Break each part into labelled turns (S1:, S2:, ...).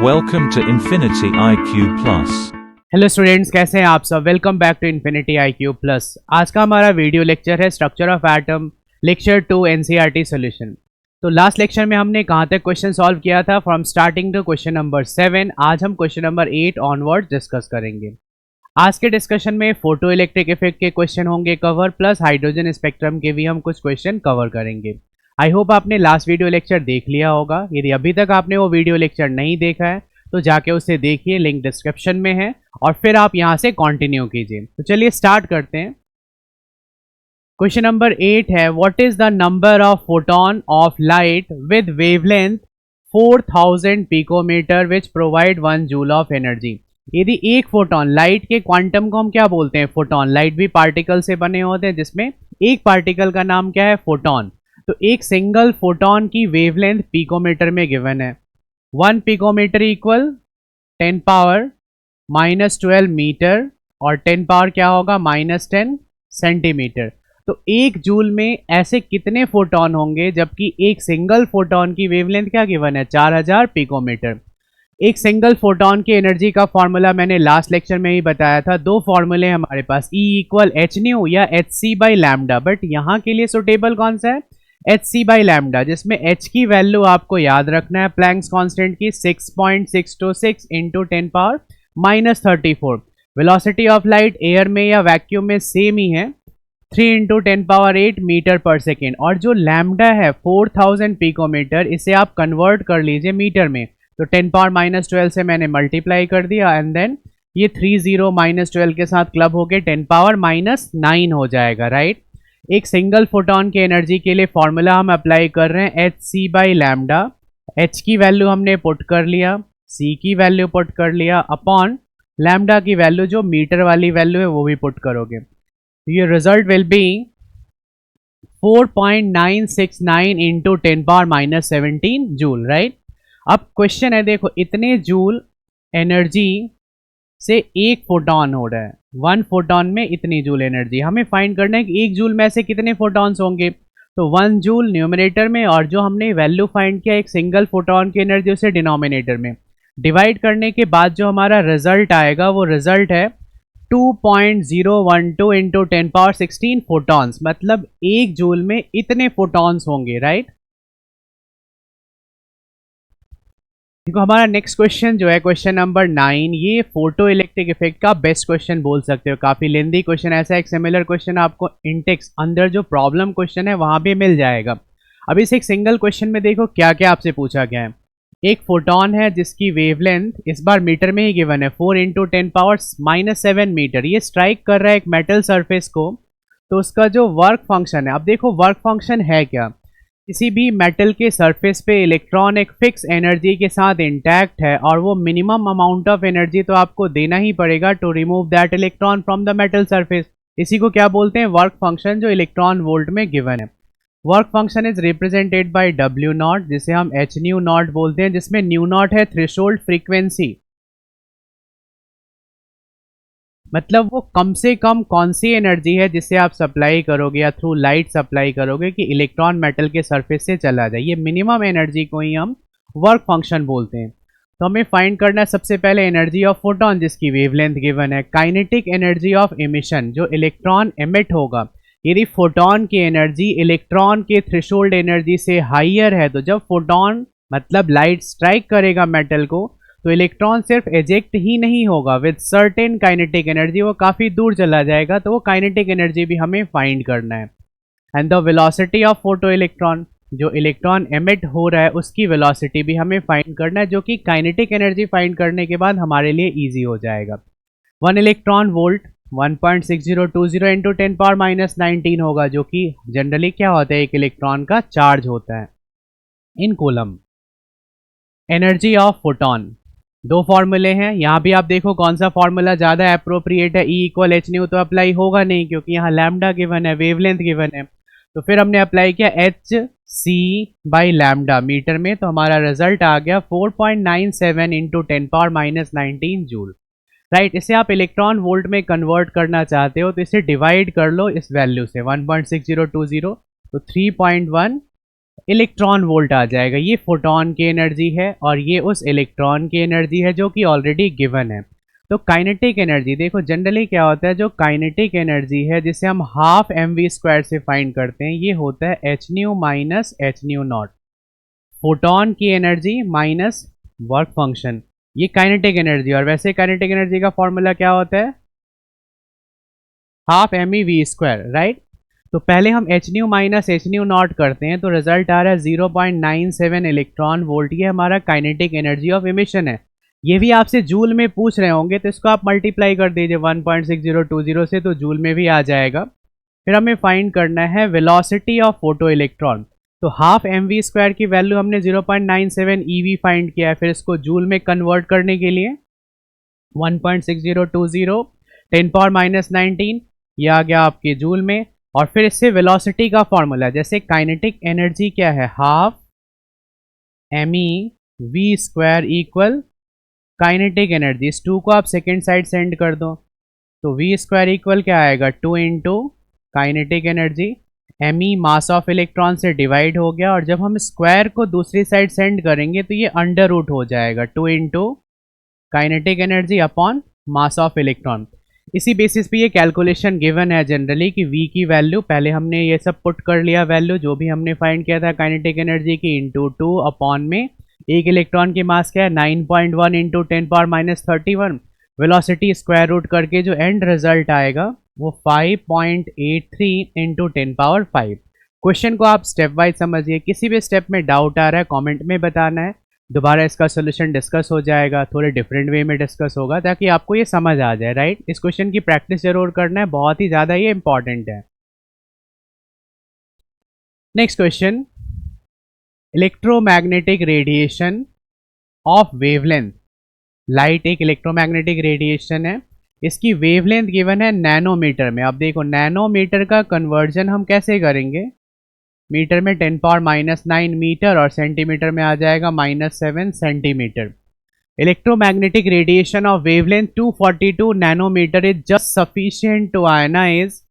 S1: Welcome to Infinity IQ Plus.
S2: Hello students, कैसे हैं आप सब। Welcome back to Infinity IQ plus. आज का हमारा वीडियो लेक्चर है structure of atom, lecture 2 NCERT solution. तो लास्ट लेक्चर में हमने कहाँ तक क्वेश्चन सॉल्व किया था, from starting to question number 7। आज हम क्वेश्चन नंबर 8 ऑनवर्ड डिस्कस करेंगे। आज के डिस्कशन में फोटो इलेक्ट्रिक इफेक्ट के क्वेश्चन होंगे कवर, प्लस हाइड्रोजन स्पेक्ट्रम के भी हम कुछ क्वेश्चन कवर करेंगे। आई होप आपने लास्ट वीडियो लेक्चर देख लिया होगा। यदि अभी तक आपने वो वीडियो लेक्चर नहीं देखा है तो जाके उसे देखिए, लिंक डिस्क्रिप्शन में है, और फिर आप यहां से कंटिन्यू कीजिए। तो चलिए स्टार्ट करते हैं। क्वेश्चन नंबर 8 है, what is the number of photon of light with wavelength 4000 picometre which provide 1 joule of energy. यदि एक फोटोन, लाइट के क्वांटम को हम क्या बोलते हैं, फोटोन। लाइट भी पार्टिकल से बने होते हैं, जिसमें एक पार्टिकल का नाम क्या है, फोटोन। तो एक सिंगल फोटोन की वेवलेंथ पिकोमीटर में गिवन है। 1 पिकोमीटर इक्वल 10 पावर -12 मीटर, और 10 पावर क्या होगा, -10 सेंटीमीटर। तो 1 जूल में ऐसे कितने फोटोन होंगे, जबकि एक सिंगल फोटोन की वेवलेंथ क्या गिवन है, 4000 पिकोमीटर। एक सिंगल फोटोन की एनर्जी का फॉर्मूला मैंने लास्ट लेक्चर में ही बताया था। दो फॉर्मूले हमारे पास, E इक्वल एच न्यू या hc बाई लैम्डा, बट यहाँ के लिए सुटेबल कौन सा है, hc बाई लैम्डा, जिसमें h की वैल्यू आपको याद रखना है प्लैंक्स कांस्टेंट की 6.626 into 10 power -34। Velocity of light air में या वैक्यूम में सेम ही है, 3 इंटू 10 पावर 8 मीटर पर सेकेंड। और जो लैम्डा है 4000 पिकोमीटर, इसे आप कन्वर्ट कर लीजिए मीटर में। तो 10 पावर -12 से मैंने मल्टीप्लाई कर दिया, एंड देन ये 30 -12 के साथ क्लब होके 10 पावर -9 हो जाएगा, राइट। एक सिंगल फोटोन की एनर्जी के लिए फॉर्मूला हम अप्लाई कर रहे हैं hc बाई लैम्डा। h की वैल्यू हमने पुट कर लिया, c की वैल्यू पुट कर लिया, अपॉन लैम्डा की वैल्यू जो मीटर वाली वैल्यू है वो भी पुट करोगे। ये result will be 4.969 into 10 power -17 joule, right. अब क्वेश्चन है, देखो इतने जूल एनर्जी से एक फोटोन हो रहा है, 1 फोटोन में इतनी जूल एनर्जी। हमें फाइंड करना है कि 1 जूल में से कितने फोटॉन्स होंगे। तो 1 जूल न्यूमरेटर में, और जो हमने वैल्यू फाइंड किया एक सिंगल फोटोन की एनर्जी, उसे डिनोमिनेटर में डिवाइड करने के बाद जो हमारा रिजल्ट आएगा वो रिजल्ट है 2.012 इंटू 10 पावर 16 फोटॉन्स। मतलब 1 जूल में इतने फोटॉन्स होंगे, राइट। देखो हमारा नेक्स्ट क्वेश्चन जो है क्वेश्चन नंबर 9, ये फोटो इलेक्ट्रिक इफेक्ट का बेस्ट क्वेश्चन बोल सकते हो। काफी लेंदी क्वेश्चन, ऐसा एक सिमिलर क्वेश्चन आपको इंटेक्स अंदर जो प्रॉब्लम क्वेश्चन है वहां भी मिल जाएगा। अब इस एक सिंगल क्वेश्चन में देखो क्या क्या आपसे पूछा गया है। एक फोटोन है जिसकी वेवलेंथ इस बार मीटर में ही गिवन है, 4 इंटू 10 पावर -7 मीटर। ये स्ट्राइक कर रहा है एक मेटल सरफेस को, तो उसका जो वर्क फंक्शन है, अब देखो वर्क फंक्शन है क्या। किसी भी मेटल के सरफेस पे इलेक्ट्रॉन एक फिक्स एनर्जी के साथ इंटैक्ट है, और वो मिनिमम अमाउंट ऑफ एनर्जी तो आपको देना ही पड़ेगा to remove that electron from the metal surface. इसी को क्या बोलते हैं, वर्क फंक्शन, जो इलेक्ट्रॉन वोल्ट में गिवन है। Work function is represented by W naught, जिसे हम h न्यू नॉट बोलते हैं, जिसमें न्यू नॉट है थ्रेशोल्ड फ्रीक्वेंसी। मतलब वो कम से कम कौन सी एनर्जी है जिसे आप सप्लाई करोगे या थ्रू लाइट सप्लाई करोगे कि इलेक्ट्रॉन मेटल के सरफेस से चला जाए। ये मिनिमम एनर्जी को ही हम वर्क फंक्शन बोलते हैं। तो हमें फाइंड करना है सबसे पहले एनर्जी ऑफ फोटोन, जिसकी वेवलेंथ गिवन है। काइनेटिक एनर्जी ऑफ एमिशन, जो इलेक्ट्रॉन एमिट होगा। यदि फोटोन की एनर्जी इलेक्ट्रॉन के थ्रेशोल्ड एनर्जी से हाइयर है, तो जब फोटोन मतलब लाइट स्ट्राइक करेगा मेटल को, तो इलेक्ट्रॉन सिर्फ एजेक्ट ही नहीं होगा विद सर्टेन काइनेटिक एनर्जी, वो काफ़ी दूर चला जाएगा। तो वो काइनेटिक एनर्जी भी हमें फाइंड करना है। And the velocity of photo electron, जो इलेक्ट्रॉन एमिट हो रहा है उसकी वेलोसिटी भी हमें फाइंड करना है, जो कि काइनेटिक एनर्जी फाइंड करने के बाद हमारे लिए ईजी हो जाएगा। 1 इलेक्ट्रॉन वोल्ट 1.6020 इंटू 10 पावर -19 होगा, जो कि जनरली क्या होता है, एक इलेक्ट्रॉन का चार्ज होता है इन कूलम। एनर्जी ऑफ फोटोन, दो फॉर्मूले हैं। यहाँ भी आप देखो कौन सा फॉर्मूला ज़्यादा अप्रोप्रिएट है। E इक्वल एच न्यू तो अप्लाई होगा नहीं, क्योंकि यहाँ लैम्डा गिवन है, वेवलेंथ गिवन है। तो फिर हमने अप्लाई किया hc बाई लैम्डा मीटर में, तो हमारा रिजल्ट आ गया 4.97 इंटू 10 पावर -19 जूल, राइट। इसे आप इलेक्ट्रॉन वोल्ट में कन्वर्ट करना चाहते हो, तो इसे डिवाइड कर लो इस वैल्यू से, 1.6020, तो 3.1 इलेक्ट्रॉन वोल्ट आ जाएगा। ये फोटोन की एनर्जी है और ये उस इलेक्ट्रॉन की एनर्जी है जो कि ऑलरेडी गिवन है। तो काइनेटिक एनर्जी देखो जनरली क्या होता है, जो काइनेटिक एनर्जी है जिसे हम हाफ mv² से फाइंड करते हैं, ये होता है H new minus H new not. Photon की एनर्जी माइनस वर्क फंक्शन, ये काइनेटिक एनर्जी। और वैसे काइनेटिक एनर्जी का फॉर्मूला क्या होता है, हाफ mv², राइट। तो पहले हम H new minus H new not करते हैं तो रिजल्ट आ रहा है 0.97 इलेक्ट्रॉन वोल्ट। ये हमारा काइनेटिक एनर्जी ऑफ इमिशन है। ये भी आपसे जूल में पूछ रहे होंगे तो इसको आप मल्टीप्लाई कर दीजिए 1.6020 से, तो जूल में भी आ जाएगा। फिर हमें फाइंड करना है वेलोसिटी ऑफ फोटो इलेक्ट्रॉन। तो हाफ mv² की वैल्यू हमने 0.97 eV फाइंड किया है। फिर इसको जूल में कन्वर्ट करने के लिए 1.6020 10⁻⁻19 ये आ गया आपके जूल में। और फिर इससे वेलोसिटी का फॉर्मूला, जैसे काइनेटिक एनर्जी क्या है, half mv² equal kinetic energy. इस 2 को आप सेकेंड साइड सेंड कर दो तो v² इक्वल क्या आएगा, 2 into kinetic energy. me mass of electron से डिवाइड हो गया, और जब हम स्क्वायर को दूसरी साइड सेंड करेंगे तो ये अंडर रूट हो जाएगा, 2 into kinetic energy upon mass of electron. इसी बेसिस पे ये कैलकुलेशन गिवन है जनरली कि v की वैल्यू, पहले हमने ये सब पुट कर लिया वैल्यू जो भी हमने फाइंड किया था काइनेटिक एनर्जी की, इंटू 2 अपॉन में एक इलेक्ट्रॉन की मास क्या है 9.1 इंटू 10⁻31। वेलोसिटी स्क्वायर रूट करके जो एंड रिजल्ट आएगा वो 5.83 इंटू 10⁵। क्वेश्चन को आप स्टेप वाइज समझिए, किसी भी स्टेप में डाउट आ रहा है कमेंट में बताना है, दोबारा इसका सोल्यूशन डिस्कस हो जाएगा, थोड़े डिफरेंट वे में डिस्कस होगा ताकि आपको ये समझ आ जाए, राइट। इस क्वेश्चन की प्रैक्टिस जरूर करना है, बहुत ही ज़्यादा ये इंपॉर्टेंट है। Next question, electromagnetic radiation of wavelength. Light एक इलेक्ट्रोमैग्नेटिक रेडिएशन है, इसकी वेवलेंथ गिवन है नैनोमीटर में। अब देखो नैनोमीटर का कन्वर्जन हम कैसे करेंगे, मीटर में 10⁻⁹ मीटर और सेंटीमीटर में आ जाएगा -7 centimetre. Electromagnetic radiation of wavelength 242 nanometre is just sufficient to ionize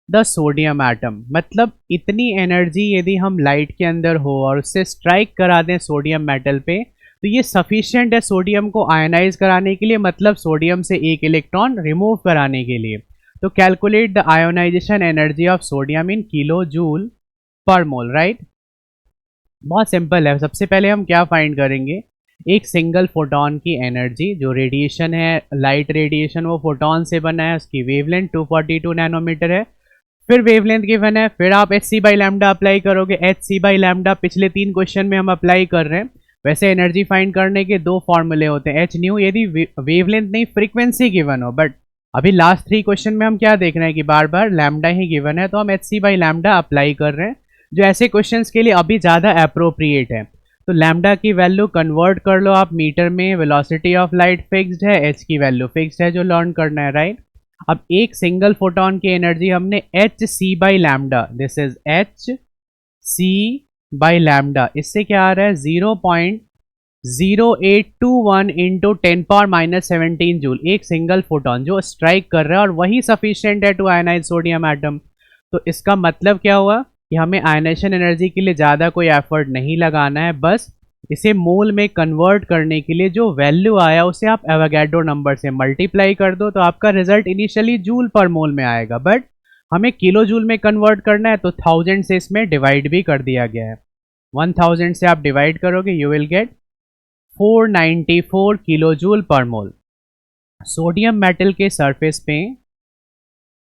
S2: the sodium atom. मतलब इतनी एनर्जी यदि हम लाइट के अंदर हो और उससे स्ट्राइक करा दें सोडियम मेटल पे तो ये सफिशिएंट है सोडियम को आयनाइज कराने के लिए, मतलब सोडियम से एक इलेक्ट्रॉन रिमूव कराने के लिए। तो calculate the ionization energy of sodium in kilo joule पर मोल, राइट। बहुत सिंपल है, सबसे पहले हम क्या फाइंड करेंगे, एक सिंगल फोटोन की एनर्जी, जो रेडिएशन है लाइट रेडिएशन वो फोटोन से बना है, उसकी वेवलेंथ 242 नैनोमीटर है। फिर वेवलेंथ गिवन है, फिर आप hc/λ अप्लाई करोगे। hc/λ पिछले 3 क्वेश्चन में हम अप्लाई कर रहे हैं। वैसे एनर्जी फाइंड करने के 2 फॉर्मूले होते हैं, एच न्यू यदि वेवलेंथ नहीं फ्रीक्वेंसी गिवन हो, बट अभी लास्ट 3 क्वेश्चन में हम क्या देख रहे हैं कि बार बार लैम्डा ही गिवन है, तो हम hc/λ अप्लाई कर रहे हैं, जो ऐसे क्वेश्चंस के लिए अभी ज़्यादा अप्रोप्रिएट है। तो लैम्डा की वैल्यू कन्वर्ट कर लो आप मीटर में, वेलोसिटी ऑफ लाइट फिक्स्ड है, एच की वैल्यू फिक्स्ड है, जो लर्न करना है, राइट। अब एक सिंगल फोटोन की एनर्जी हमने hc/λ, दिस इज hc/λ, इससे क्या आ रहा है 0.0821 इंटू 10⁻⁻17 जूल। एक सिंगल फोटोन जो स्ट्राइक कर रहा है और वही सफिशिएंट है टू आयनाइज सोडियम एटम। तो इसका मतलब क्या हुआ कि हमें आयनाइजेशन एनर्जी के लिए ज़्यादा कोई एफर्ट नहीं लगाना है, बस इसे मोल में कन्वर्ट करने के लिए जो वैल्यू आया उसे आप एवोगैड्रो नंबर से मल्टीप्लाई कर दो, तो आपका रिजल्ट इनिशियली जूल पर मोल में आएगा, बट हमें किलो जूल में कन्वर्ट करना है तो 1000 से इसमें डिवाइड भी कर दिया गया है। 1000 से आप डिवाइड करोगे you will get 494 kilo joule पर मोल। सोडियम मेटल के सरफेस पे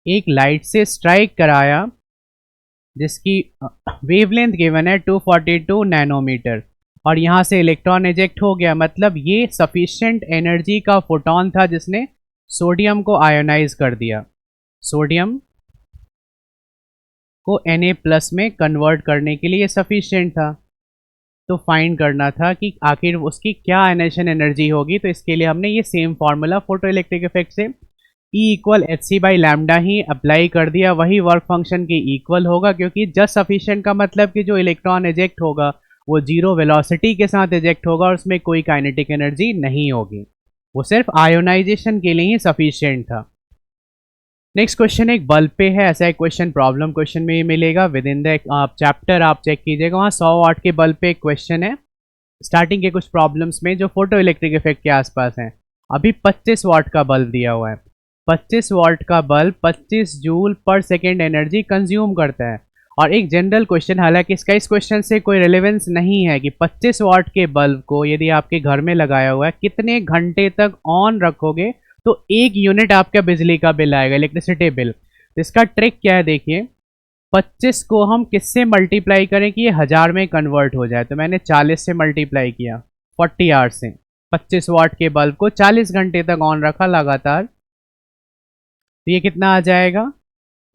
S2: एक लाइट से स्ट्राइक कराया जिसकी वेवलेंथ गिवन है 242 नैनोमीटर, और यहाँ से इलेक्ट्रॉन इजेक्ट हो गया, मतलब ये सफिशिएंट एनर्जी का फोटोन था जिसने सोडियम को आयोनाइज कर दिया। सोडियम को Na+ में कन्वर्ट करने के लिए ये सफिशिएंट था। तो फाइंड करना था कि आखिर उसकी क्या आयनाइजेशन एनर्जी होगी, तो इसके लिए हमने ये same formula photo electric effect से E इक्वल hc/λ ही अप्लाई कर दिया, वही वर्क फंक्शन के इक्वल होगा, क्योंकि जस्ट सफिशिएंट का मतलब कि जो इलेक्ट्रॉन इजेक्ट होगा वो जीरो वेलोसिटी के साथ इजेक्ट होगा और उसमें कोई काइनेटिक एनर्जी नहीं होगी, वो सिर्फ आयोनाइजेशन के लिए ही सफिशिएंट था। नेक्स्ट क्वेश्चन एक बल्ब पे है, ऐसा एक क्वेश्चन प्रॉब्लम क्वेश्चन में ही मिलेगा विद इन द आप चैप्टर आप चेक कीजिएगा, वहाँ 100 वाट के बल्ब पे एक क्वेश्चन है। स्टार्टिंग के कुछ प्रॉब्लम्स में जो फोटो इलेक्ट्रिक इफेक्ट के आसपास हैं, अभी 25 वाट का बल्ब दिया हुआ है। 25 वाट का bulb 25 joule per second energy consume करता है। और एक जनरल क्वेश्चन, हालांकि इसका इस क्वेश्चन से कोई रिलेवेंस नहीं है कि 25 वाट के बल्ब को यदि आपके घर में लगाया हुआ है कितने घंटे तक ऑन रखोगे तो 1 यूनिट आपका बिजली का बिल आएगा, इलेक्ट्रिसिटी बिल। तो इसका ट्रिक क्या है, देखिए 25 को हम किससे मल्टीप्लाई करें कि ये 1000 में कन्वर्ट हो जाए। तो मैंने 40 से मल्टीप्लाई किया 40 आवर से। 25 वाट के बल्ब को 40 घंटे तक ऑन रखा लगातार, तो ये कितना आ जाएगा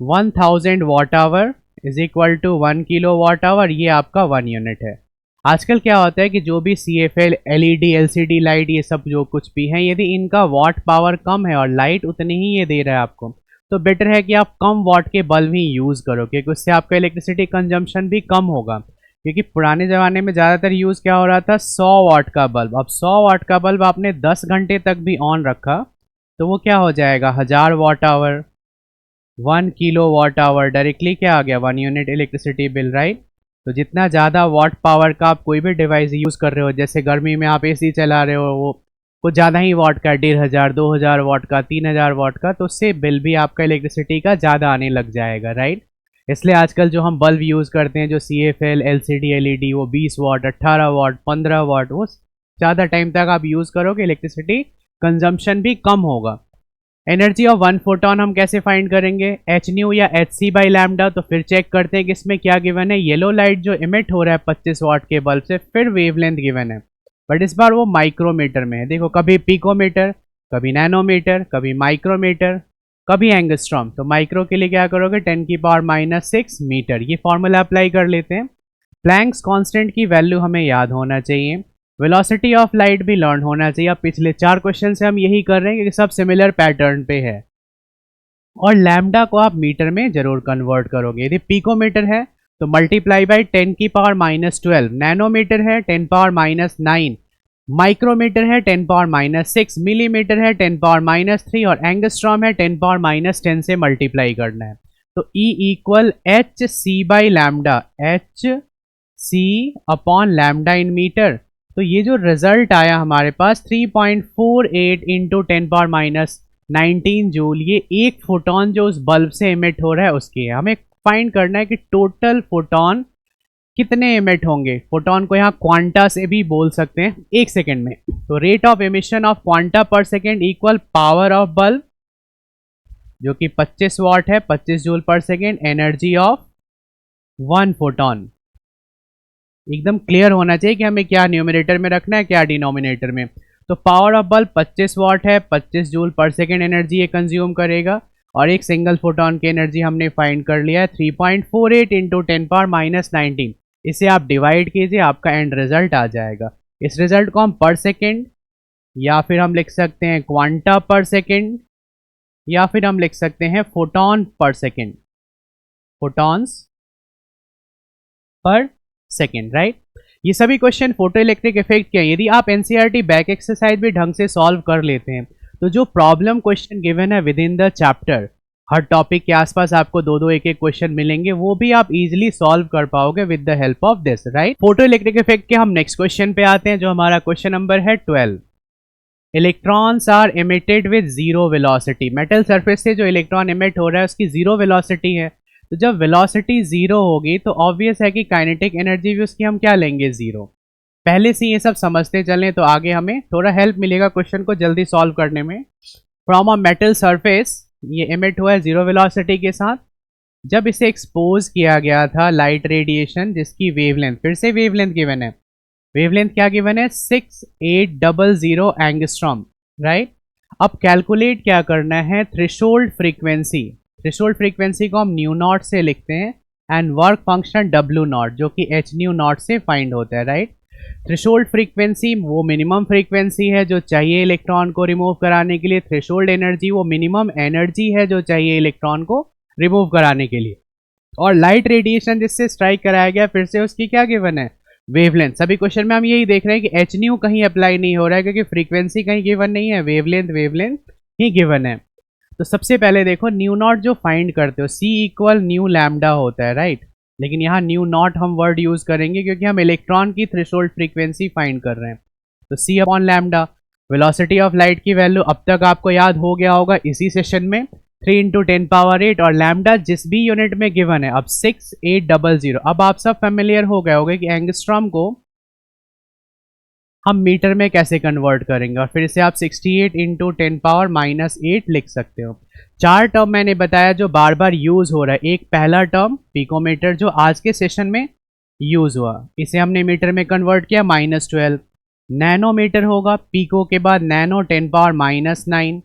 S2: 1000 watt hour is equal to 1 kilo watt hour. ये आपका 1 यूनिट है। आजकल क्या होता है कि जो भी CFL, LED, LCD लाइट, ये सब जो कुछ भी हैं, यदि इनका वाट पावर कम है और लाइट उतनी ही ये दे रहा है आपको, तो बेटर है कि आप कम वाट के बल्ब ही यूज़ करो, क्योंकि उससे आपका इलेक्ट्रिसिटी कंजम्पशन भी कम होगा। क्योंकि पुराने ज़माने में ज़्यादातर यूज़ क्या हो रहा था, 100 वाट का बल्ब। अब 100 वाट का बल्ब आपने 10 घंटे तक भी ऑन रखा तो वो क्या हो जाएगा 1000 watt hour, 1 kilo watt hour, directly क्या आ गया 1 यूनिट इलेक्ट्रिसिटी बिल, राइट। तो जितना ज़्यादा वाट पावर का आप कोई भी डिवाइस यूज़ कर रहे हो, जैसे गर्मी में आप AC चला रहे हो, वो कुछ ज़्यादा ही वाट का, 1500 2000 वाट का, 3000 वाट का, तो उससे बिल भी आपका इलेक्ट्रिसिटी का ज़्यादा आने लग जाएगा, राइट। इसलिए आजकल जो हम बल्ब यूज़ करते हैं, जो CFL, LCD, LED, वो 20 वाट, 18 वाट, 15 वाट, वो ज़्यादा टाइम तक आप यूज़ करोगे, इलेक्ट्रिसिटी कंजम्पशन भी कम होगा। एनर्जी ऑफ 1 फोटोन हम कैसे फाइंड करेंगे, hν या hc बाई लैम्डा। तो फिर चेक करते हैं कि इसमें क्या गिवन है। येलो लाइट जो इमिट हो रहा है 25 वाट के बल्ब से, फिर वेवलेंथ गिवन है, बट इस बार वो माइक्रोमीटर में है। देखो, कभी पिकोमीटर, कभी नैनोमीटर, कभी माइक्रोमीटर, कभी एंगस्ट्रॉम। तो माइक्रो के लिए क्या करोगे 10⁻⁻⁶ मीटर। ये फॉर्मूला अप्लाई कर लेते हैं। प्लैंक्स कांस्टेंट की वैल्यू हमें याद होना चाहिए। वेलोसिटी ऑफ लाइट भी लर्न होना चाहिए। अब पिछले 4 क्वेश्चन से हम यही कर रहे हैं कि सब सिमिलर पैटर्न पे है। और लैम्डा को आप मीटर में जरूर कन्वर्ट करोगे। यदि पिकोमीटर है तो मल्टीप्लाई बाई 10⁻⁻12, नैनोमीटर है 10⁻⁹, माइक्रोमीटर है 10⁻�6, मिलीमीटर है 10⁻3 और एंगस्ट्रॉम है 10⁻10 से मल्टीप्लाई करना है। तो E equal hc by lambda, hc upon lambda in metre. तो ये जो रिजल्ट आया हमारे पास 3.48 इंटू 10⁻⁹ जूल, ये एक फोटोन जो उस बल्ब से इमिट हो रहा है उसकी है। हमें फाइंड करना है कि टोटल फोटोन कितने इमिट होंगे। फोटोन को यहाँ क्वांटा से भी बोल सकते हैं 1 सेकेंड में। तो rate of emission of quanta per second equal power of bulb, जो कि 25 वाट है, 25 joule per second, energy of 1 photon. एकदम क्लियर होना चाहिए कि हमें क्या न्यूमरेटर में रखना है, क्या डिनोमिनेटर में। तो पावर ऑफ बल्ब 25 वाट है, 25 जूल पर सेकेंड एनर्जी ये कंज्यूम करेगा। और एक सिंगल फोटोन की एनर्जी हमने फाइंड कर लिया है 3.48 इंटू 10⁻⁹। इसे आप डिवाइड कीजिए, आपका एंड रिजल्ट आ जाएगा। इस रिजल्ट को हम पर सेकेंड, या फिर हम लिख सकते हैं क्वांटा पर सेकेंड, या फिर हम लिख सकते हैं फोटोन पर second, photons per second, right. ये सभी क्वेश्चन फोटो इलेक्ट्रिक इफेक्ट के हैं। यदि आप NCERT बैक एक्सरसाइज भी ढंग से सॉल्व कर लेते हैं तो जो प्रॉब्लम क्वेश्चन गिवन है with in the chapter, her topic के आसपास आपको 2-2 1-1 क्वेश्चन मिलेंगे, वो भी आप इजीली सॉल्व कर पाओगे with the help of this, right. Photo electric effect के हम नेक्स्ट क्वेश्चन पे आते हैं, जो हमारा क्वेश्चन नंबर है 12। Electrons are emitted with zero velocity. Metal surface से जो इलेक्ट्रॉन इमिट हो रहा है उसकी जीरो वेलोसिटी है। तो जब वेलोसिटी जीरो होगी तो ऑब्वियस है कि काइनेटिक एनर्जी भी उसकी हम क्या लेंगे, जीरो। पहले से ये सब समझते चलें तो आगे हमें थोड़ा हेल्प मिलेगा क्वेश्चन को जल्दी सॉल्व करने में। फ्रॉम अ मेटल सरफेस, ये इमिट हुआ है जीरो वेलोसिटी के साथ। जब इसे एक्सपोज किया गया था लाइट रेडिएशन, जिसकी वेवलेंथ, फिर से वेवलेंथ गिवन है, वेवलेंथ क्या गिवन है 6800 एंगस्ट्रॉम, राइट। अब कैलकुलेट क्या करना है, थ्रेशोल्ड फ्रीक्वेंसी। थ्रेशोल्ड फ्रीक्वेंसी को हम न्यू नॉट से लिखते हैं and work function W not, जो कि hν नॉट से फाइंड होता है, राइट। थ्रेशोल्ड फ्रीक्वेंसी वो मिनिमम फ्रीक्वेंसी है जो चाहिए इलेक्ट्रॉन को रिमूव कराने के लिए। थ्रेशोल्ड एनर्जी वो मिनिमम एनर्जी है जो चाहिए इलेक्ट्रॉन को रिमूव कराने के लिए। और लाइट रेडिएशन जिससे स्ट्राइक कराया गया, फिर से उसकी क्या गिवन है, वेवलेंथ। सभी क्वेश्चन में हम यही देख रहे हैं कि hν कहीं अप्लाई नहीं हो रहा है, क्योंकि फ्रीक्वेंसी कहीं गिवन नहीं है, वेवलेंथ ही गिवन है। तो सबसे पहले देखो न्यू नॉट जो फाइंड करते हो C इक्वल न्यू लैम्डा होता है, राइट। लेकिन यहाँ न्यू नॉट हम वर्ड यूज करेंगे क्योंकि हम इलेक्ट्रॉन की थ्रेशोल्ड फ्रीक्वेंसी फाइंड कर रहे हैं। तो C upon lambda, velocity of light की वैल्यू अब तक आपको याद हो गया होगा इसी सेशन में 3 × 10⁸ और लैम्डा जिस भी यूनिट में गिवन है अब 6800। अब आप सब फेमिलियर हो गए होंगे कि एंगस्ट्रॉम को हम मीटर में कैसे कन्वर्ट करेंगे, और फिर इसे आप 68 × 10⁻⁸ लिख सकते हो। चार टर्म मैंने बताया जो बार बार यूज हो रहा है। एक पहला टर्म पिकोमीटर जो आज के सेशन में यूज हुआ, इसे हमने मीटर में कन्वर्ट किया -12। नैनोमीटर होगा, पिको के बाद नैनो 10⁻⁹।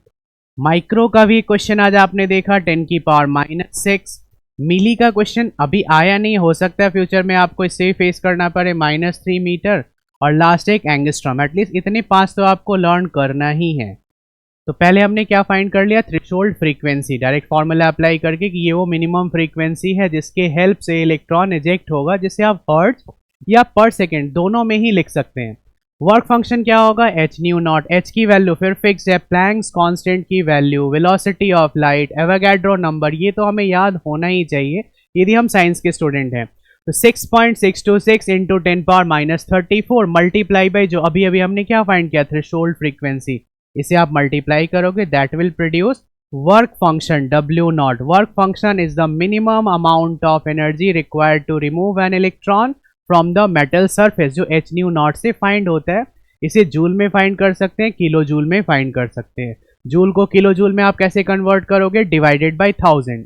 S2: माइक्रो का भी क्वेश्चन आज आपने देखा 10⁻⁻6। मिली का क्वेश्चन अभी आया नहीं, हो सकता है फ्यूचर में आपको इससे फेस करना पड़े -3 मीटर। और लास्ट एक एंगस्ट्रॉम। एटलीस्ट इतने 5 तो आपको लर्न करना ही है। तो पहले हमने क्या फाइंड कर लिया, threshold frequency, direct formula apply करके कि ये वो मिनिमम फ्रीक्वेंसी है जिसके हेल्प से इलेक्ट्रॉन इजेक्ट होगा, जिसे आप हर्ट्ज या पर सेकेंड दोनों में ही लिख सकते हैं। वर्क फंक्शन क्या होगा, h न्यू नॉट, h की वैल्यू फिर फिक्स है, प्लैंक्स कांस्टेंट की value, velocity of light, Avogadro number, ये तो हमें याद होना ही चाहिए यदि हम साइंस के स्टूडेंट हैं। तो 6.626 × 10⁻34 मल्टीप्लाई बाई जो अभी अभी हमने क्या फाइंड किया, थ्रेशोल्ड फ्रीक्वेंसी, इसे आप मल्टीप्लाई करोगे, that will produce work function W naught. Work function is the minimum amount of energy required to remove an electron from the metal surface, जो h न्यू नॉट से find होता है। इसे joule में find कर सकते हैं, किलो जूल में फाइंड कर सकते हैं। जूल को किलो जूल में आप कैसे कन्वर्ट करोगे, डिवाइडेड बाई 1000।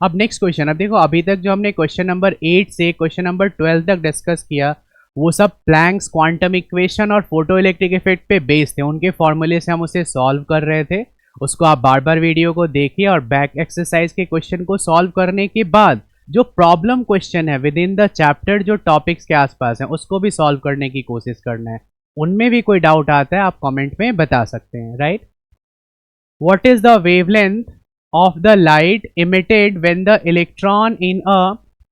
S2: अब नेक्स्ट क्वेश्चन, अब देखो अभी तक जो हमने क्वेश्चन नंबर 8 से क्वेश्चन नंबर 12 तक डिस्कस किया वो सब प्लैंक्स क्वांटम इक्वेशन और फोटो इलेक्ट्रिक इफेक्ट पे बेस्ड थे। उनके फॉर्मूले से हम उसे सॉल्व कर रहे थे। उसको आप बार बार वीडियो को देखिए और बैक एक्सरसाइज के क्वेश्चन को सॉल्व करने के बाद जो प्रॉब्लम क्वेश्चन है विद इन द चैप्टर जो टॉपिक्स के आसपास हैं उसको भी सॉल्व करने की कोशिश करना है। उनमें भी कोई डाउट आता है आप कमेंट में बता सकते हैं, right. What is the wavelength of the light emitted when the electron in a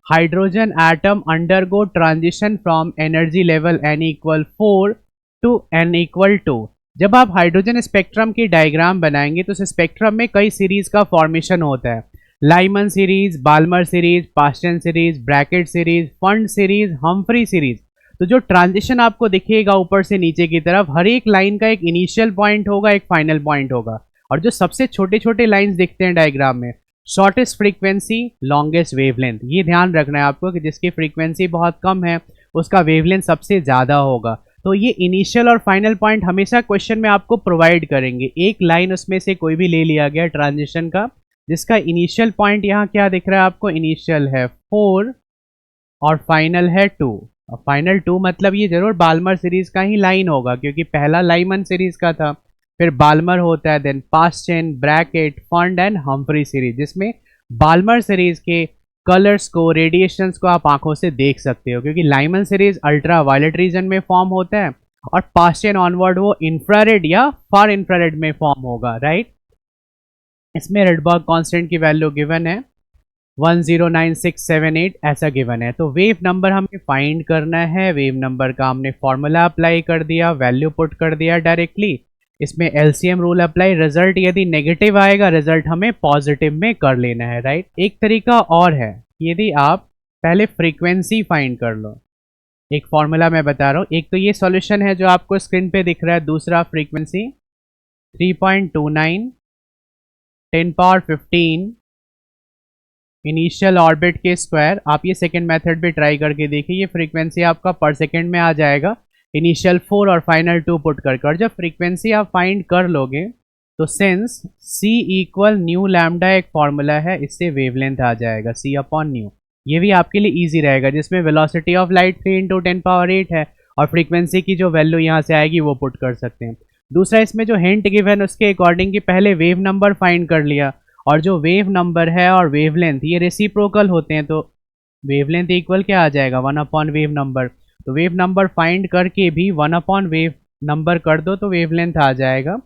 S2: hydrogen atom undergo transition from energy level n equal 4 to n equal 2। जब आप हाइड्रोजन स्पेक्ट्रम की डायग्राम बनाएंगे तो उस स्पेक्ट्रम में कई सीरीज का formation होता है, Lyman series, Balmer series, Paschen series, Brackett series, Pfund series, Humphreys series. तो जो ट्रांजिशन आपको दिखेगा ऊपर से नीचे की तरफ, हर एक लाइन का एक इनिशियल पॉइंट होगा, एक फाइनल पॉइंट होगा। और जो सबसे छोटे छोटे लाइंस दिखते हैं डायग्राम में, शॉर्टेस्ट फ्रीक्वेंसी लॉन्गेस्ट वेवलेंथ, ये ध्यान रखना है आपको कि जिसकी फ्रीक्वेंसी बहुत कम है उसका वेवलेंथ सबसे ज़्यादा होगा। तो ये इनिशियल और फाइनल पॉइंट हमेशा क्वेश्चन में आपको प्रोवाइड करेंगे। एक लाइन उसमें से कोई भी ले लिया गया ट्रांजिशन का, जिसका इनिशियल पॉइंट यहाँ क्या दिख रहा है आपको, इनिशियल है 4 और फाइनल है 2। फाइनल 2 मतलब ये जरूर बाल्मर सीरीज का ही लाइन होगा क्योंकि पहला लाइमन सीरीज का था, फिर बाल्मर होता है, then Paschen, Brackett, Pfund and Humphreys series, जिसमें बाल्मर सीरीज के कलर्स को, रेडिएशंस को आप आंखों से देख सकते हो क्योंकि Lyman series ultra violet region में फॉर्म होता है और पास्टन ऑनवर्ड वो इंफ्रारेड या फार इंफ्रारेड में फॉर्म होगा, राइट। इसमें रेडबर्ग कांस्टेंट की वैल्यू गिवन है 109678 ऐसा गिवन है। तो वेव नंबर हमें फाइंड करना है। वेव नंबर का हमने फॉर्मूला अप्लाई कर दिया, वैल्यू पुट कर दिया डायरेक्टली। इसमें एलसीएम रूल अप्लाई, रिजल्ट यदि नेगेटिव आएगा रिजल्ट हमें पॉजिटिव में कर लेना है, राइट। एक तरीका और है, यदि आप पहले फ्रीक्वेंसी फाइंड कर लो। एक फॉर्मूला मैं बता रहा हूँ, एक तो ये सॉल्यूशन है जो आपको स्क्रीन पे दिख रहा है, दूसरा फ्रीक्वेंसी 3.29 10⁻15 इनिशियल ऑर्बिट के स्क्वायर। आप ये सेकेंड मेथड भी ट्राई करके देखिए, ये फ्रीक्वेंसी आपका पर सेकेंड में आ जाएगा, इनिशियल 4 और फाइनल 2 पुट करके। और जब फ्रीक्वेंसी आप फाइंड कर लोगे तो since C equal new lambda एक फॉर्मूला है, इससे वेवलेंथ आ जाएगा C अपॉन न्यू। ये भी आपके लिए इजी रहेगा, जिसमें वेलोसिटी ऑफ लाइट 3 × 10⁸ है और फ्रीक्वेंसी की जो वैल्यू यहाँ से आएगी वो पुट कर सकते हैं। दूसरा, इसमें जो हिंट गिवन उसके अकॉर्डिंग कि पहले वेव नंबर फाइंड कर लिया और जो वेव नंबर है और वेवलेंथ ये रेसिप्रोकल होते हैं, तो वेवलेंथ इक्वल क्या आ जाएगा 1 अपॉन वेव नंबर। तो वेव नंबर फाइंड करके भी 1 अपॉन वेव नंबर कर दो तो वेवलेंथ आ जाएगा।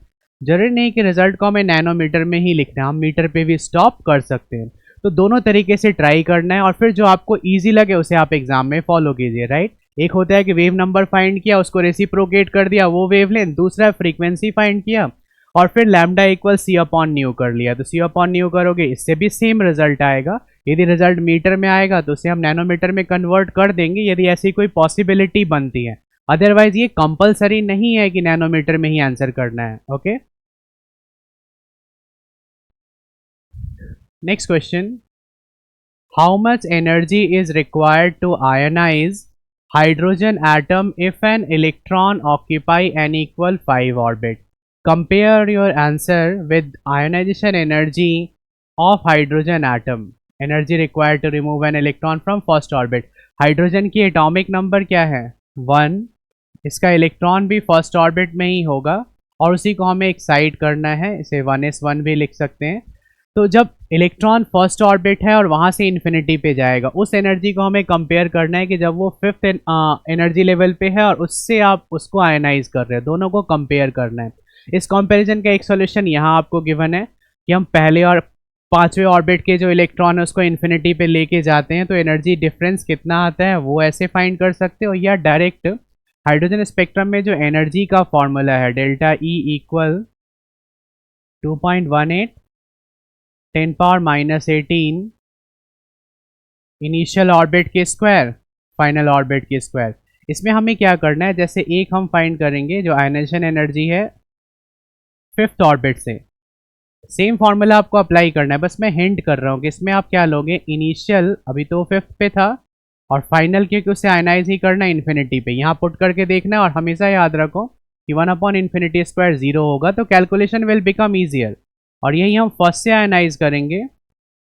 S2: जरूरी नहीं कि रिजल्ट को हमें नैनोमीटर में ही लिखना है, हम मीटर पे भी स्टॉप कर सकते हैं। तो दोनों तरीके से ट्राई करना है और फिर जो आपको इजी लगे उसे आप एग्जाम में फॉलो कीजिए, राइट। एक होता है कि वेव नंबर फाइंड किया, उसको रेसिप्रोकेट कर दिया वो वेवलेंथ, दूसरा फ्रीक्वेंसी फाइंड किया और फिर lambda equal c upon nu कर लिया। तो सी अपॉन न्यू करोगे इससे भी सेम रिजल्ट आएगा। यदि रिजल्ट मीटर में आएगा तो उसे हम नैनोमीटर में कन्वर्ट कर देंगे यदि ऐसी कोई पॉसिबिलिटी बनती है। अदरवाइज ये कंपलसरी नहीं है कि नैनोमीटर में ही आंसर करना है। Okay, next question, how much energy is required to ionize hydrogen atom if an electron occupy an equal 5 orbit? Compare your answer with ionization energy of hydrogen atom. Energy required to remove an electron from first orbit. Hydrogen की atomic number क्या है? 1। इसका electron भी first orbit में ही होगा और उसी को हमें एक्साइट करना है, इसे 1s1 भी लिख सकते हैं। तो जब इलेक्ट्रॉन फर्स्ट ऑर्बिट है और वहाँ से इन्फिनिटी पे जाएगा, उस एनर्जी को हमें कंपेयर करना है कि जब वो फिफ्थ एनर्जी लेवल पे है और उससे आप उसको आयनाइज कर रहे हैं, दोनों को कंपेयर करना है। इस कंपैरिजन का एक सॉल्यूशन यहाँ आपको गिवन है कि हम पहले और पांचवें ऑर्बिट के जो इलेक्ट्रॉन है उसको इन्फिनिटी पे लेके जाते हैं तो एनर्जी डिफरेंस कितना आता है वो ऐसे फाइंड कर सकते हो, या डायरेक्ट हाइड्रोजन स्पेक्ट्रम में जो एनर्जी का फॉर्मूला है delta E equal 2.18 10⁻⁻18 initial orbit के स्क्वायर फाइनल ऑर्बिट के स्क्वायर। इसमें हमें क्या करना है, जैसे एक हम फाइंड करेंगे जो आयनाइजेशन एनर्जी है फिफ्थ ऑर्बिट से, सेम फॉर्मूला आपको अप्लाई करना है। बस मैं हिंट कर रहा हूँ कि इसमें आप क्या लोगे, इनिशियल अभी तो फिफ्थ पे था और फाइनल क्योंकि उसे आयनाइज ही करना है इन्फिनिटी पे, यहाँ पुट करके देखना है। और हमेशा याद रखो कि 1/∞² 0 होगा तो कैलकुलेशन विल बिकम ईजियर। और यही हम फर्स्ट से आयनाइज करेंगे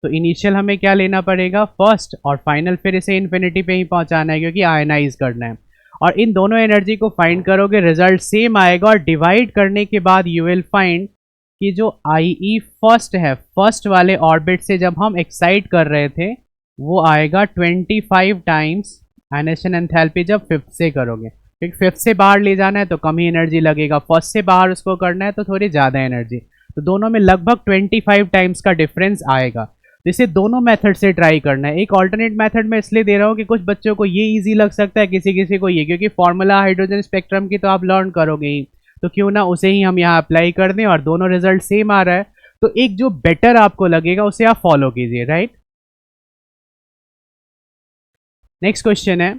S2: तो इनिशियल हमें क्या लेना पड़ेगा फर्स्ट, और फाइनल फिर इसे इन्फिनिटी पे ही पहुंचाना है क्योंकि आयनाइज करना है। और इन दोनों एनर्जी को फाइंड करोगे रिजल्ट सेम आएगा और डिवाइड करने के बाद यू विल फाइंड कि जो IE फर्स्ट है, फर्स्ट वाले ऑर्बिट से जब हम एक्साइट कर रहे थे वो आएगा 25 टाइम्स आयनाइजेशन एंथैल्पी जब फिफ्थ से करोगे, क्योंकि फिफ्थ से बाहर ले जाना है तो कम ही एनर्जी लगेगा, फर्स्ट से बाहर उसको करना है तो थोड़ी ज़्यादा एनर्जी। तो दोनों में लगभग 25 टाइम्स का डिफरेंस आएगा। तो इसे दोनों मेथड से ट्राई करना है। एक ऑल्टरनेट मेथड में इसलिए दे रहा हूँ कि कुछ बच्चों को ये इजी लग सकता है, किसी किसी को ये, क्योंकि फॉर्मूला हाइड्रोजन स्पेक्ट्रम की तो आप लर्न करोगे ही, तो क्यों ना उसे ही हम यहाँ अप्लाई कर दें और दोनों रिजल्ट सेम आ रहा है तो एक जो बेटर आपको लगेगा उसे आप फॉलो कीजिए, राइट। नेक्स्ट क्वेश्चन है,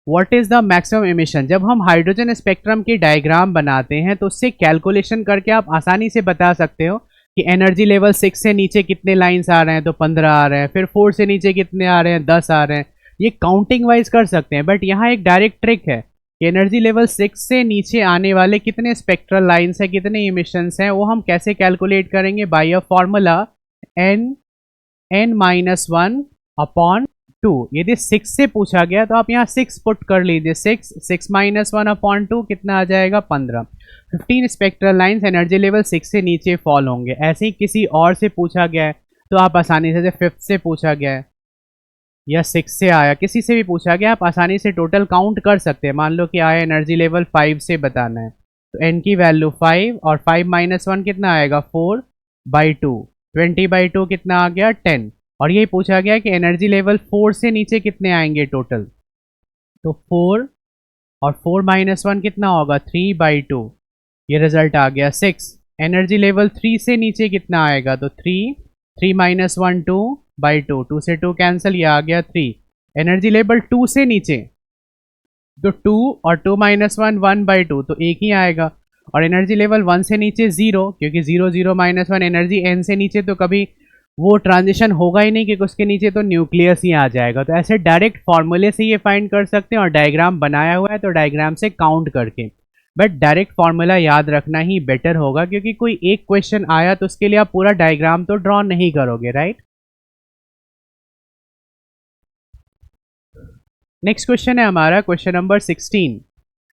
S2: what is the maximum emission? जब हम हाइड्रोजन स्पेक्ट्रम की डायग्राम बनाते हैं तो उससे कैलकुलेशन करके आप आसानी से बता सकते हो कि एनर्जी लेवल 6 से नीचे कितने लाइंस आ रहे हैं, तो 15 आ रहे हैं, फिर 4 से नीचे कितने आ रहे हैं, 10 आ रहे हैं। ये काउंटिंग वाइज कर सकते हैं, बट यहाँ एक डायरेक्ट ट्रिक है कि एनर्जी लेवल 6 से नीचे आने वाले कितने स्पेक्ट्रल लाइंस हैं, कितने इमिशंस हैं, वो हम कैसे कैलकुलेट करेंगे, बाय अ फॉर्मूला n-1/2। यदि 6 से पूछा गया तो आप यहाँ 6 पुट कर लीजिए, 6 -1/2 कितना आ जाएगा 15। 15 स्पेक्ट्रल लाइंस एनर्जी लेवल 6 से नीचे फॉल होंगे। ऐसे ही किसी और से पूछा गया है तो आप आसानी से, फिफ्थ से पूछा गया है या 6 से आया, किसी से भी पूछा गया, आप आसानी से टोटल काउंट कर सकते हैं। मान लो कि आया एनर्जी लेवल 5 से बताना है तो n की वैल्यू 5 और 5 - 1 कितना आएगा 4/2, 20/2 कितना आ गया 10। और यही पूछा गया कि एनर्जी लेवल 4 से नीचे कितने आएंगे टोटल, तो 4 और 4 - 1 कितना होगा 3/2, ये रिजल्ट आ गया 6। एनर्जी लेवल 3 से नीचे कितना आएगा, तो 3 -1 2/2, 2 से 2 कैंसिल, ये आ गया 3। एनर्जी लेवल 2 से नीचे तो 2 और 2 - 1 1/2, तो एक ही आएगा। और एनर्जी लेवल 1 से नीचे 0, क्योंकि 0 0 - 1 एनर्जी n से नीचे तो कभी वो ट्रांजिशन होगा ही नहीं, क्योंकि उसके नीचे तो न्यूक्लियस ही आ जाएगा। तो ऐसे डायरेक्ट फॉर्मूले से ये फाइंड कर सकते हैं, और डायग्राम बनाया हुआ है तो डायग्राम से काउंट करके, बट डायरेक्ट फॉर्मूला याद रखना ही बेटर होगा, क्योंकि कोई एक क्वेश्चन आया तो उसके लिए आप पूरा डायग्राम तो ड्रॉ नहीं करोगे, राइट। नेक्स्ट क्वेश्चन है हमारा question number 16।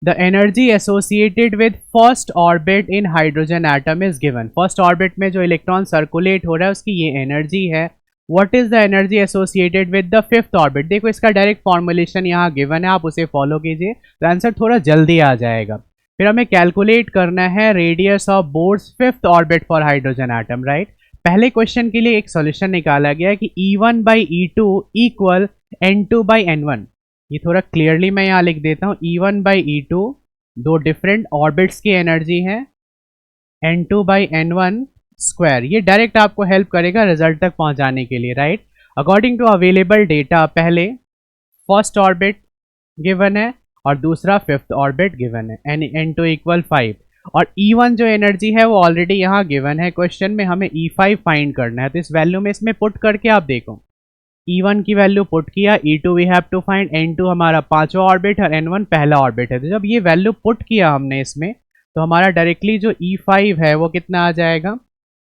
S2: The energy associated with first orbit in hydrogen atom is given. First orbit में जो इलेक्ट्रॉन सर्कुलेट हो रहा है उसकी ये एनर्जी है। What is the energy associated with the fifth orbit? देखो इसका डायरेक्ट फॉर्मुलेशन यहाँ गिवन है, आप उसे फॉलो कीजिए तो आंसर थोड़ा जल्दी आ जाएगा। फिर हमें कैलकुलेट करना है radius of boards fifth orbit for hydrogen atom, right. पहले क्वेश्चन के लिए एक सॉल्यूशन निकाला गया कि E1/E2 इक्वल N2/N1। ये थोड़ा क्लियरली मैं यहाँ लिख देता हूँ, E1/E2 दो डिफरेंट ऑर्बिट्स की एनर्जी है N2/N1 स्क्वायर। ये डायरेक्ट आपको हेल्प करेगा रिजल्ट तक पहुंचाने के लिए, right. According to available data पहले फर्स्ट ऑर्बिट गिवन है और दूसरा फिफ्थ ऑर्बिट गिवन है, N2 = 5 और E1 जो एनर्जी है वो ऑलरेडी यहाँ गिवन है क्वेश्चन में, हमें E5 फाइंड करना है। तो इस वैल्यू में इसमें पुट करके आप देखो, E1 की वैल्यू पुट किया, E2 we have to find, N2 हमारा पांचवा ऑर्बिट और N1 पहला ऑर्बिट है। तो जब ये वैल्यू पुट किया हमने इसमें, तो हमारा डायरेक्टली जो E5 है वो कितना आ जाएगा,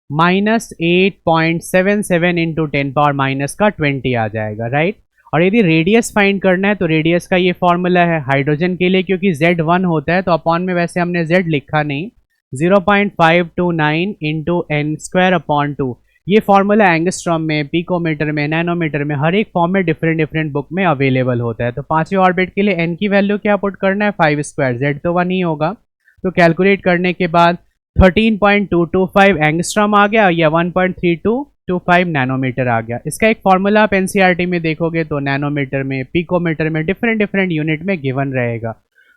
S2: -8.77 × 10⁻⁻20 आ जाएगा, राइट। और यदि रेडियस फाइंड करना है तो रेडियस का ये फॉर्मूला है हाइड्रोजन के लिए, क्योंकि Z1 होता है तो अपॉन में वैसे हमने Z लिखा नहीं, 0.529 × n²/2। ये फॉर्मूला एंगस्ट्रॉम में, पिकोमीटर में, नैनोमीटर में, हर एक फॉर्म में डिफरेंट बुक में अवेलेबल होता है। तो पांचवें ऑर्बिट के लिए n की वैल्यू क्या पुट करना है, 5², Z तो 1 ही होगा। तो कैलकुलेट करने के बाद 13.225 एंगस्ट्रॉम आ गया या 1.3225 नैनोमीटर आ गया। इसका एक फॉर्मूला आप एनसीईआरटी में देखोगे तो नैनोमीटर में, पिकोमीटर में, डिफरेंट यूनिट में गिवन रहेगा।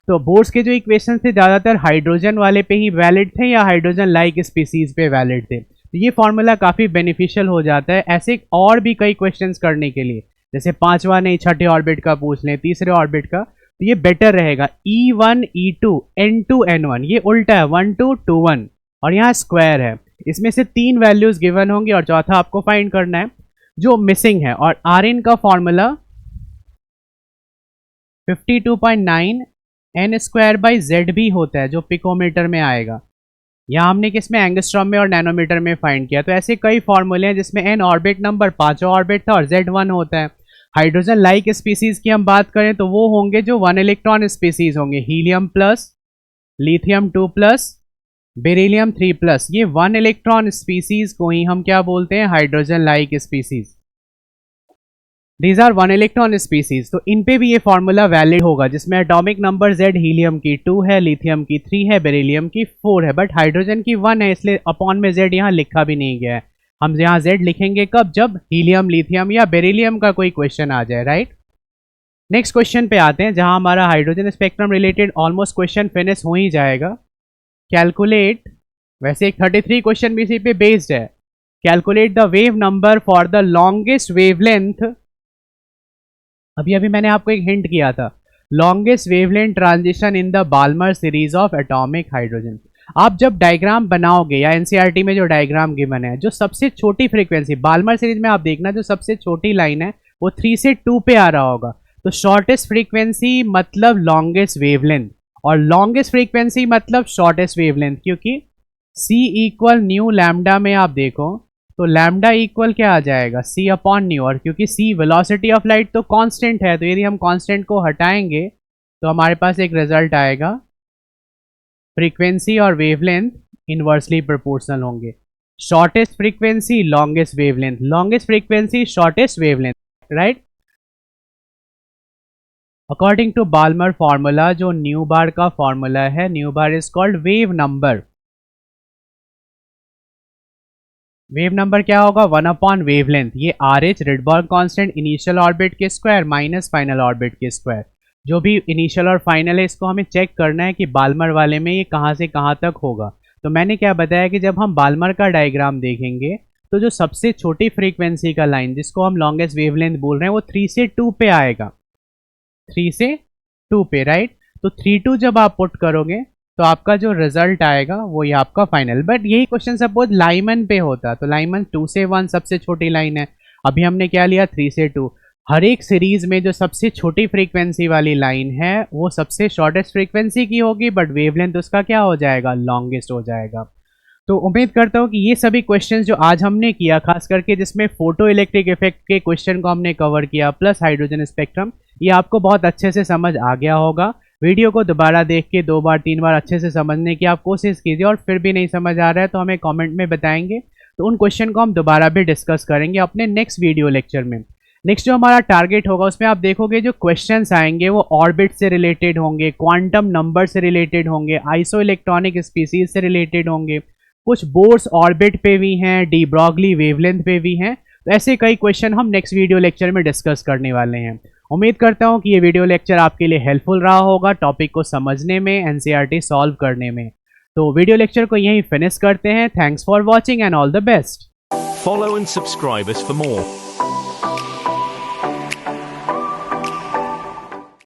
S2: तो बोर्ड्स के जो इक्वेशन थे ज़्यादातर हाइड्रोजन वाले पे ही वैलिड थे या हाइड्रोजन लाइक स्पीसीज पे वैलिड थे। तो ये फॉर्मूला काफ़ी बेनिफिशियल हो जाता है ऐसे और भी कई क्वेश्चंस करने के लिए, जैसे पांचवा नहीं छठे ऑर्बिट का पूछ लें, तीसरे ऑर्बिट का, तो ये बेटर रहेगा। E1 E2 N2 N1 ये उल्टा है, 1 2 2 1 और यहाँ स्क्वायर है। इसमें से 3 वैल्यूज गिवन होंगी और चौथा आपको फाइंड करना है जो मिसिंग है। और Rn का फॉर्मूला 52.9 n² भी होता है जो पिकोमीटर में आएगा। यहाँ हमने किस में, एंगस्ट्रॉम में और नैनोमीटर में फाइंड किया। तो ऐसे कई फॉर्मूले हैं जिसमें n ऑर्बिट नंबर पांचवा ऑर्बिट था और Z1 होता है। हाइड्रोजन लाइक स्पीसीज की हम बात करें तो वो होंगे जो 1 इलेक्ट्रॉन स्पीसीज होंगे, हीलियम प्लस, लिथियम 2+, बेरिलियम 3+। ये 1 इलेक्ट्रॉन स्पीसीज को ही हम क्या बोलते हैं, hydrogen like species. These are 1 electron species. तो इन पे भी ये फॉर्मूला वैलिड होगा, जिसमें एटॉमिक नंबर Z हीलियम की 2 है, लिथियम की 3 है, बेरिलियम की 4 है, बट हाइड्रोजन की 1 है, इसलिए अपॉन में Z यहाँ लिखा भी नहीं गया है। हम यहाँ Z लिखेंगे कब, जब हीलियम, लिथियम या बेरिलियम का कोई क्वेश्चन आ जाए, राइट। नेक्स्ट क्वेश्चन पे आते हैं, जहां हमारा hydrogen spectrum related almost question finish हो ही जाएगा। कैलकुलेट, वैसे एक 33 क्वेश्चन भी इसी पे बेस्ड है। Calculate the wave number for the longest wavelength. अभी मैंने आपको एक हिंट किया था, longest wavelength transition in the Balmer series of atomic hydrogen. आप जब डायग्राम बनाओगे या एनसीईआरटी में जो डायग्राम गिवन है, जो सबसे छोटी फ्रीक्वेंसी बाल्मर सीरीज में आप देखना, जो सबसे छोटी लाइन है वो 3 से 2 पे आ रहा होगा। तो शॉर्टेस्ट फ्रीक्वेंसी मतलब लॉन्गेस्ट वेवलेंथ, और लॉन्गेस्ट फ्रीक्वेंसी मतलब शॉर्टेस्ट वेवलेंथ, क्योंकि C = न्यू लैम्डा में आप देखो तो लैम्डा इक्वल क्या आ जाएगा, C/न्यू। और क्योंकि C वेलोसिटी ऑफ लाइट तो कांस्टेंट है, तो यदि हम कांस्टेंट को हटाएंगे तो हमारे पास एक रिजल्ट आएगा, फ्रीक्वेंसी और वेवलेंथ इनवर्सली प्रोपोर्शनल होंगे। Shortest frequency, longest wavelength, longest frequency, shortest wavelength, right. According to Balmer formula, जो न्यू बार का फॉर्मूला है, nu bar is called wave number. Wave number क्या होगा, 1 वेवलेंथ। ये RH Rydberg constant initial orbit के square minus final orbit के square. जो भी इनिशियल और फाइनल है इसको हमें चेक करना है कि बाल्मर वाले में ये कहाँ से कहाँ तक होगा। तो मैंने क्या बताया कि जब हम बाल्मर का डायग्राम देखेंगे तो जो सबसे छोटी फ्रीक्वेंसी का लाइन, जिसको हम लॉन्गेस्ट वेवलेंथ बोल रहे हैं, वो 3 से 2 पे आएगा, 3 से 2 पे, राइट। तो 3 जब आप पुट करोगे तो आपका जो रिजल्ट आएगा वो ये आपका फाइनल। बट यही क्वेश्चन सपोज लाइमन पे होता तो लाइमन 2 से 1 सबसे छोटी लाइन है, अभी हमने क्या लिया 3 से 2। हर एक सीरीज में जो सबसे छोटी फ्रीक्वेंसी वाली लाइन है वो सबसे शॉर्टेस्ट फ्रीक्वेंसी की होगी, बट वेवलेंथ उसका क्या हो जाएगा, लॉन्गेस्ट हो जाएगा। तो उम्मीद करता हूँ कि ये सभी क्वेश्चंस जो आज हमने किया, खास करके जिसमें फोटो इलेक्ट्रिक इफेक्ट के क्वेश्चन को हमने कवर किया प्लस हाइड्रोजन स्पेक्ट्रम, ये आपको बहुत अच्छे से समझ आ गया होगा। वीडियो को दोबारा देख के 2 बार 3 बार अच्छे से समझने की आप कोशिश कीजिए, और फिर भी नहीं समझ आ रहा है तो हमें कमेंट में बताएंगे, तो उन क्वेश्चन को हम दोबारा भी डिस्कस करेंगे अपने नेक्स्ट वीडियो लेक्चर में। नेक्स्ट जो हमारा टारगेट होगा उसमें आप देखोगे जो क्वेश्चंस आएंगे वो ऑर्बिट से रिलेटेड होंगे, क्वांटम नंबर से रिलेटेड होंगे, आइसो इलेक्ट्रॉनिक स्पीसीज से रिलेटेड होंगे, कुछ बोर्स ऑर्बिट पे भी हैं, डी ब्रॉगली वेवलेंथ पे भी हैं। तो ऐसे कई क्वेश्चन हम नेक्स्ट वीडियो लेक्चर में डिस्कस करने वाले हैं। उम्मीद करता हूँ कि ये वीडियो लेक्चर आपके लिए हेल्पफुल रहा होगा टॉपिक को समझने में, एनसीईआरटी सॉल्व करने में। तो वीडियो लेक्चर को यहीं फिनिश करते हैं। Thanks for watching and all the best.
S3: Follow and subscribe us for more.